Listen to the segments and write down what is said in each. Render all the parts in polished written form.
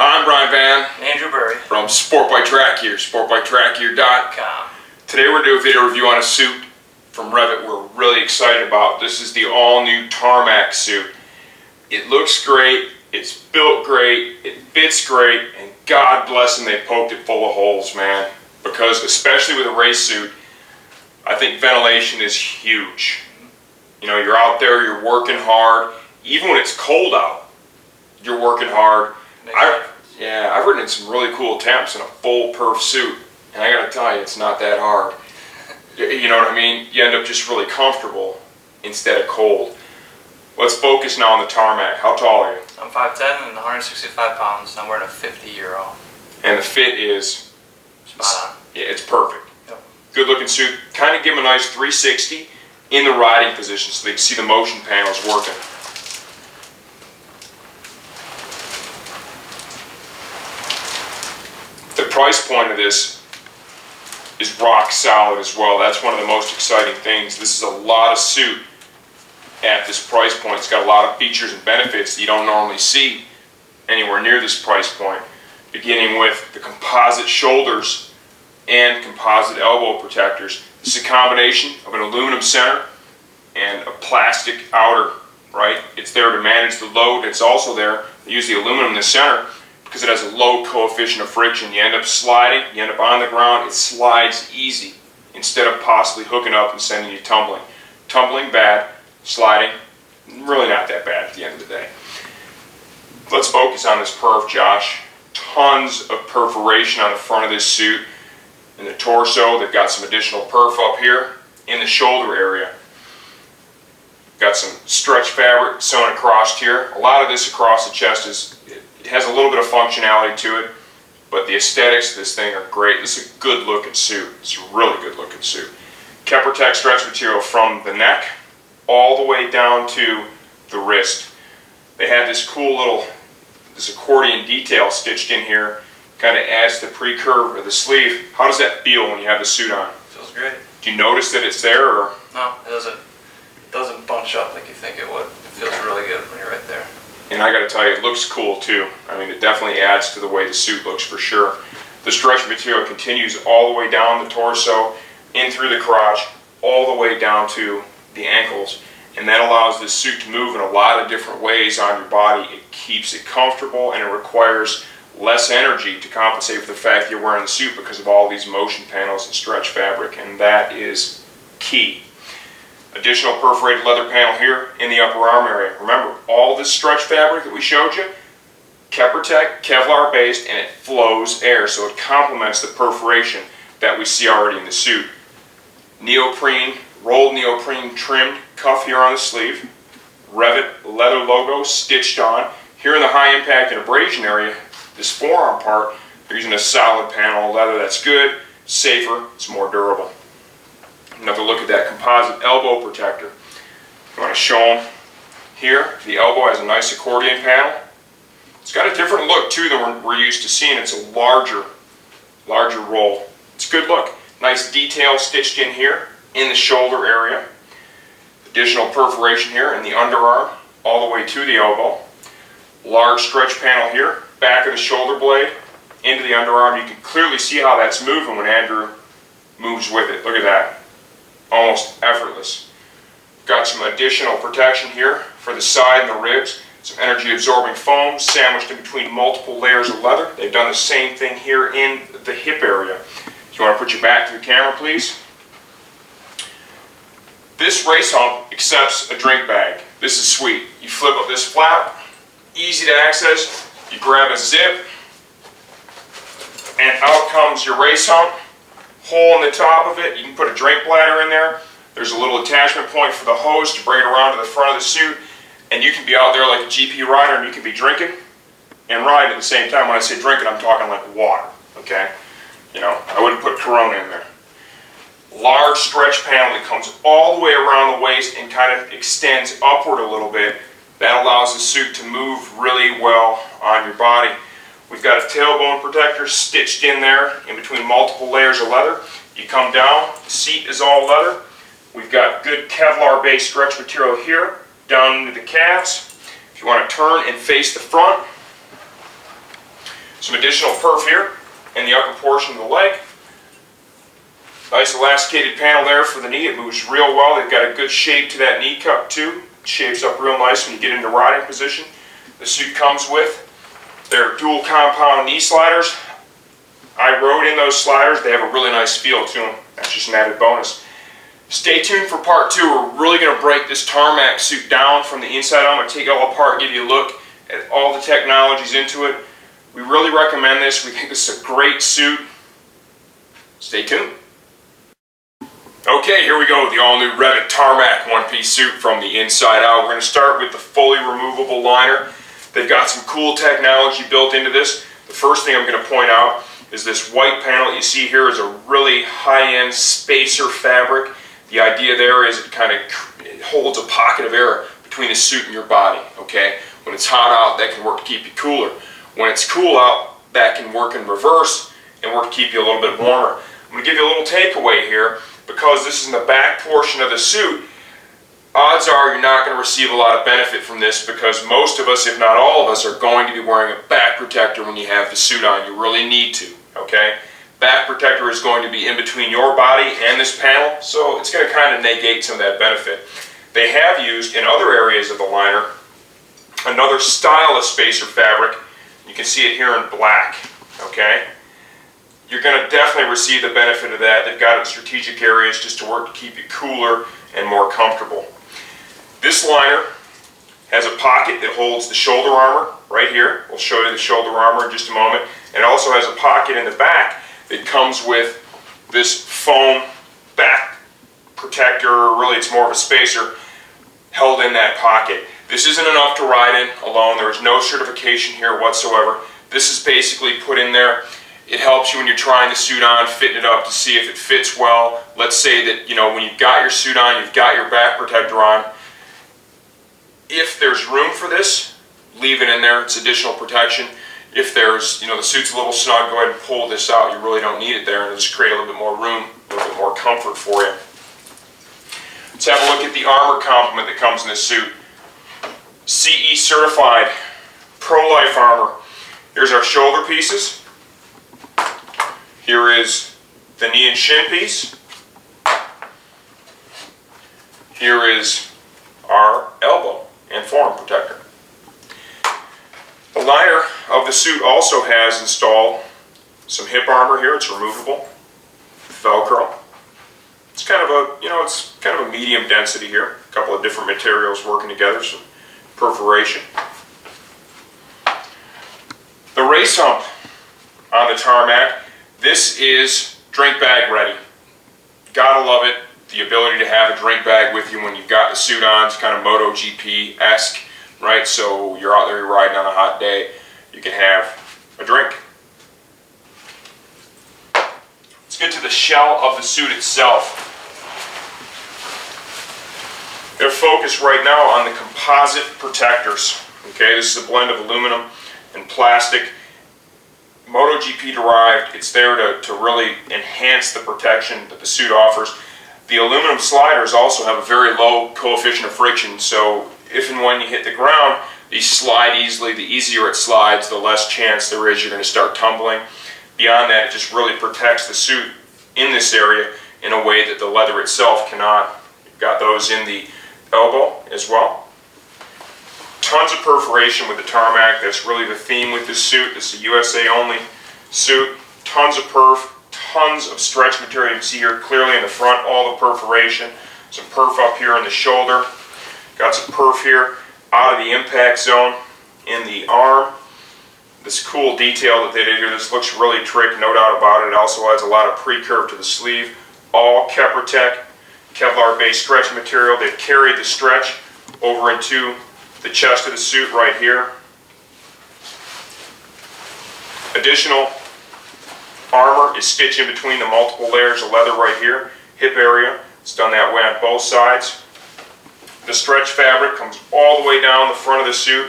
I'm Brian Van. Andrew Burry. From Sport by Track Gear, sportbytrackgear.com. Today we're going to do a video review on a suit from REV'IT we're really excited about. This is the all-new Tarmac suit. It looks great, it's built great, it fits great, and God bless them, they poked it full of holes, man. Because especially with a race suit, I think ventilation is huge. You know, you're out there, you're working hard. Even when it's cold out, you're working hard. I've ridden in some really cool temps in a full perf suit, and I gotta tell you, it's not that hard. You know what I mean? You end up just really comfortable instead of cold. Let's focus now on the Tarmac. How tall are you? I'm 5'10" and 165 pounds. I'm wearing a 50 euro. And the fit is? Spot on. Yeah, it's perfect. Yep. Good looking suit. Kind of give them a nice 360 in the riding position so they can see the motion panels working. The price point of this is rock solid as well. That's one of the most exciting things. This is a lot of suit at this price point. It's got a lot of features and benefits that you don't normally see anywhere near this price point. Beginning with the composite shoulders and composite elbow protectors. This is a combination of an aluminum center and a plastic outer, right? It's there to manage the load. It's also there to use the aluminum in the center because it has a low coefficient of friction. You end up sliding, you end up on the ground, it slides easy instead of possibly hooking up and sending you tumbling. Tumbling bad, sliding really not that bad at the end of the day. Let's focus on this perf, Josh. Tons of perforation on the front of this suit. In the torso, they've got some additional perf up here in the shoulder area. Got some stretch fabric sewn across here. A lot of this across the chest it has a little bit of functionality to it, but the aesthetics of this thing are great. This is a good looking suit. It's a really good looking suit. Keprotec stretch material from the neck all the way down to the wrist. They have this cool little accordion detail stitched in here. Kind of adds the pre-curve of the sleeve. How does that feel when you have the suit on? Feels great. Do you notice that it's there, or? No, it doesn't bunch up like you think it would. It feels really good when you're right there. And I got to tell you, it looks cool too. I mean, it definitely adds to the way the suit looks for sure. The stretch material continues all the way down the torso, in through the crotch, all the way down to the ankles. And that allows this suit to move in a lot of different ways on your body. It keeps it comfortable, and it requires less energy to compensate for the fact that you're wearing the suit because of all these motion panels and stretch fabric, and that is key. Additional perforated leather panel here in the upper arm area. Remember, all this stretch fabric that we showed you, Keprotec, Kevlar based, and it flows air, so it complements the perforation that we see already in the suit. Neoprene, rolled neoprene trimmed cuff here on the sleeve. REV'IT leather logo stitched on. Here in the high impact and abrasion area, this forearm part, they're using a solid panel of leather. That's good, safer, it's more durable. Another look at that composite elbow protector. You want to show them here. The elbow has a nice accordion panel. It's got a different look too than we're used to seeing. It's a larger roll. It's a good look. Nice detail stitched in here in the shoulder area. Additional perforation here in the underarm all the way to the elbow. Large stretch panel here, back of the shoulder blade into the underarm. You can clearly see how that's moving when Andrew moves with it. Look at that. Almost effortless. Got some additional protection here for the side and the ribs. Some energy absorbing foam sandwiched in between multiple layers of leather. They've done the same thing here in the hip area. So you want to put your back to the camera, please? This race hump accepts a drink bag. This is sweet. You flip up this flap, easy to access. You grab a zip, and out comes your race hump. Hole in the top of it, you can put a drink bladder in there. There's a little attachment point for the hose to bring it around to the front of the suit, and you can be out there like a GP rider and you can be drinking and riding at the same time. When I say drinking, I'm talking like water, okay? You know, I wouldn't put Corona in there. Large stretch panel that comes all the way around the waist and kind of extends upward a little bit. That allows the suit to move really well on your body. We've got a tailbone protector stitched in there in between multiple layers of leather. You come down, the seat is all leather. We've got good Kevlar based stretch material here down into the calves. If you want to turn and face the front, Some additional perf here in the upper portion of the leg. Nice elasticated panel there for the knee. It moves real well. They've got a good shape to that knee cup too. It shapes up real nice when you get into riding position. The suit comes with their dual compound knee sliders. I rode in those sliders. They have a really nice feel to them. That's just an added bonus. Stay tuned for part 2. We're really going to break this Tarmac suit down from the inside out. I'm going to take it all apart, give you a look at all the technologies into it. We really recommend this. We think this is a great suit. Stay tuned. Okay, here we go with the all-new REV'IT Tarmac one-piece suit from the inside out. We're going to start with the fully removable liner. They've got some cool technology built into this. The first thing I'm going to point out is this white panel that you see here is a really high-end spacer fabric. The idea there is it holds a pocket of air between the suit and your body, okay? When it's hot out, that can work to keep you cooler. When it's cool out, that can work in reverse and work to keep you a little bit warmer. I'm going to give you a little takeaway here. Because this is in the back portion of the suit, odds are you're not going to receive a lot of benefit from this because most of us, if not all of us, are going to be wearing a back protector when you have the suit on. You really need to, okay? Back protector is going to be in between your body and this panel, so it's going to kind of negate some of that benefit. They have used, in other areas of the liner, another style of spacer fabric. You can see it here in black, okay? You're going to definitely receive the benefit of that. They've got it in strategic areas just to work to keep you cooler and more comfortable. This liner has a pocket that holds the shoulder armor right here. We'll show you the shoulder armor in just a moment. And it also has a pocket in the back that comes with this foam back protector. Really, it's more of a spacer held in that pocket. This isn't enough to ride in alone. There is no certification here whatsoever. This is basically put in there. It helps you when you're trying the suit on, fitting it up to see if it fits well. Let's say that, when you've got your suit on, you've got your back protector on. If there's room for this, leave it in there. It's additional protection. If there's, the suit's a little snug, go ahead and pull this out. You really don't need it there, and it'll just create a little bit more room, a little bit more comfort for you. Let's have a look at the armor complement that comes in this suit. CE certified pro-life armor. Here's our shoulder pieces. Here is the knee and shin piece. Here is our elbow and forearm protector. The liner of the suit also has installed some hip armor here. It's removable, Velcro. It's kind of a medium density here. A couple of different materials working together, some perforation. The race hump on the Tarmac. This is drink bag ready. Gotta love it. The ability to have a drink bag with you when you've got the suit on. It's kind of MotoGP-esque, right? So you're out there, you're riding on a hot day, you can have a drink. Let's get to the shell of the suit itself. They're focused right now on the composite protectors. Okay, this is a blend of aluminum and plastic. MotoGP derived. It's there to really enhance the protection that the suit offers. The aluminum sliders also have a very low coefficient of friction, so if and when you hit the ground, these slide easily. The easier it slides, the less chance there is you're going to start tumbling. Beyond that, it just really protects the suit in this area in a way that the leather itself cannot. You've got those in the elbow as well. Tons of perforation with the Tarmac. That's really the theme with this suit. This is a USA only suit. Tons of perf, tons of stretch material. You can see here clearly in the front all the perforation. Some perf up here in the shoulder. Got some perf here out of the impact zone in the arm. This cool detail that they did here. This looks really trick, no doubt about it. It also adds a lot of pre-curve to the sleeve. All Keprotec Kevlar-based stretch material. They've carried the stretch over into the chest of the suit right here. Additional armor is stitched in between the multiple layers of leather right here. Hip area, it's done that way on both sides. The stretch fabric comes all the way down the front of the suit,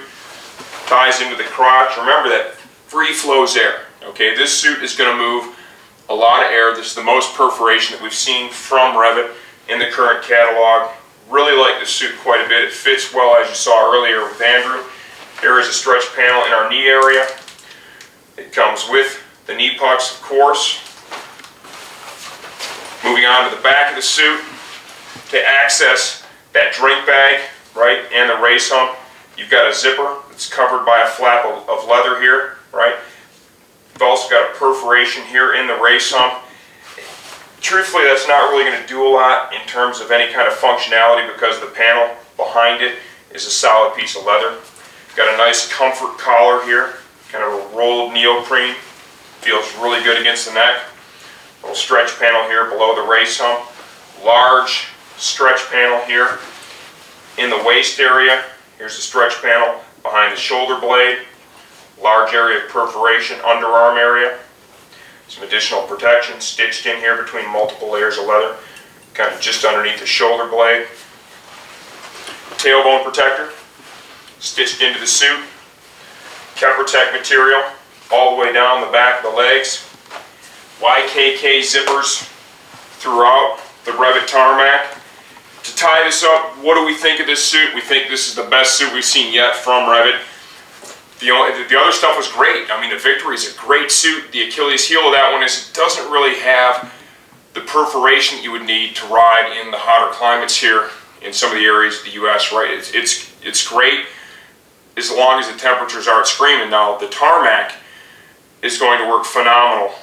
ties into the crotch. Remember that free flows air. Okay, this suit is going to move a lot of air. This is the most perforation that we've seen from REV'IT in the current catalog. Really like this suit quite a bit. It fits well, as you saw earlier with Andrew. Here is a stretch panel in our knee area. It comes with the knee pucks, of course. Moving on to the back of the suit, to access that drink bag, right, and the race hump, you've got a zipper that's covered by a flap of leather here, right? You've also got a perforation here in the race hump. Truthfully, that's not really going to do a lot in terms of any kind of functionality because the panel behind it is a solid piece of leather. Got a nice comfort collar here, kind of a rolled neoprene. Feels really good against the neck. Little stretch panel here below the race hump. Large stretch panel here in the waist area. Here's the stretch panel behind the shoulder blade. Large area of perforation, underarm area. Some additional protection stitched in here between multiple layers of leather, kind of just underneath the shoulder blade. Tailbone protector, stitched into the suit. Keprotect material all the way down the back of the legs. YKK zippers throughout the REV'IT Tarmac. To tie this up, what do we think of this suit? We think this is the best suit we've seen yet from REV'IT. The other stuff was great. I mean, the Victory is a great suit. The Achilles heel of that one is it doesn't really have the perforation that you would need to ride in the hotter climates here in some of the areas of the U.S., right? It's great as long as the temperatures aren't screaming. Now, the Tarmac is going to work phenomenal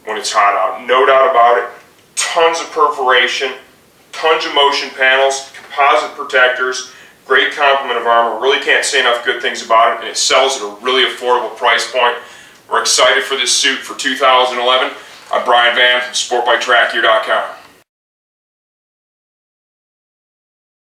when it's hot out. No doubt about it. Tons of perforation, tons of motion panels, composite protectors, great complement of armor. Really can't say enough good things about it, and it sells at a really affordable price point. We're excited for this suit for 2011. I'm Brian Van from SportBikeTrackGear.com.